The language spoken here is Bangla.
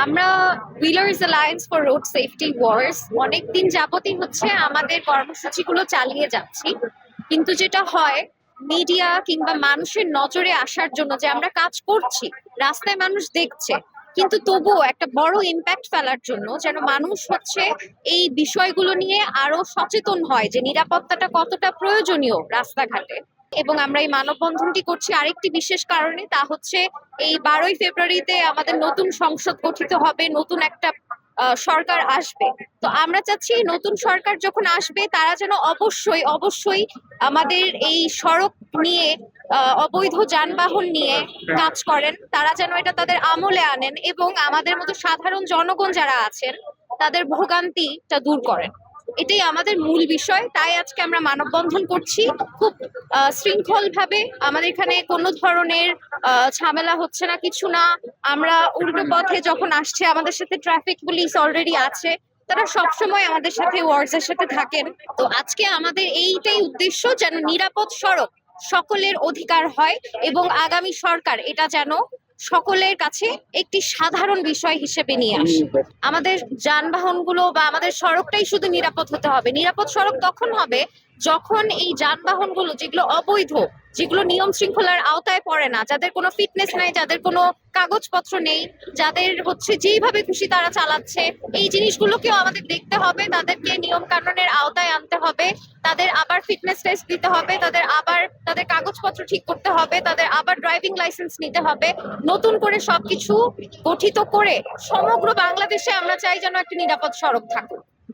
আমরা wheelers alliance for road safety ওয়ার্স অনেকদিন যাবতই হচ্ছে আমাদের কর্মসূচিগুলো চালিয়ে যাচ্ছি। কিন্তু যেটা হয়, মিডিয়া কিংবা মানুষের নজরে আসার জন্য যে আমরা কাজ করছি, রাস্তায় মানুষ দেখছে, কিন্তু তবুও একটা বড় ইম্প্যাক্ট ফেলার জন্য যেন মানুষ হচ্ছে এই বিষয়গুলো নিয়ে আরো সচেতন হয় যে নিরাপত্তাটা কতটা প্রয়োজনীয় রাস্তাঘাটে। এবং আমরা এই মানববন্ধনটি করছি আরেকটি বিশেষ কারণে, তা হচ্ছে এই 12ই ফেব্রুয়ারিতে আমাদের নতুন সংসদ গঠিত হবে, নতুন একটা সরকার আসবে। তো আমরা চাচ্ছি নতুন সরকার যখন আসবে তারা যেন অবশ্যই অবশ্যই আমাদের এই সড়ক নিয়ে, অবৈধ যানবাহন নিয়ে কাজ করেন, তারা যেন এটা তাদের আমলে আনেন এবং আমাদের মতো সাধারণ জনগণ যারা আছেন তাদের ভোগান্তিটা দূর করেন। এটাই আমাদের মূল বিষয়, তাই আজকে আমরা মানববন্ধন করছি খুব শৃঙ্খল ভাবে। আমাদের এখানে কোনো ধরনের ঝামেলা হচ্ছে না, কিছু না। আমরা উল্টো পথে যখন আসছে, আমাদের সাথে ট্রাফিক পুলিশ অলরেডি আছে, তারা সবসময় আমাদের সাথে ওয়ার্ডসের সাথে থাকেন। তো আজকে আমাদের এইটাই উদ্দেশ্য, যেন নিরাপদ সড়ক সকলের অধিকার হয় এবং আগামী সরকার এটা যেন সকলের কাছে একটি সাধারণ বিষয় হিসেবে নিয়ে আসে। আমাদের যানবাহনগুলো বা আমাদের সড়কটাই শুধু নিরাপদ হতে হবে। নিরাপদ সড়ক তখন হবে যখন এই যানবাহনগুলো যেগুলো অবৈধ, যেগুলো নিয়ম শৃঙ্খলার আওতায় পড়ে না, যাদের কোনো ফিটনেস নাই, যাদের কোনো কাগজপত্র নেই, যাদের হচ্ছে যেইভাবে খুশি তারা চালাচ্ছে, এই জিনিসগুলোকেও আমাদের দেখতে হবে, তাদেরকে নিয়ম কানুনের আওতায় আনতে হবে, তাদের আবার ফিটনেস টেস্ট দিতে হবে, তাদের আবার তাদের কাগজপত্র ঠিক করতে হবে, তাদের আবার ড্রাইভিং লাইসেন্স নিতে হবে। নতুন করে সবকিছু গঠিত করে সমগ্র বাংলাদেশে আমরা চাই যেন একটা নিরাপদ সড়ক থাকুক।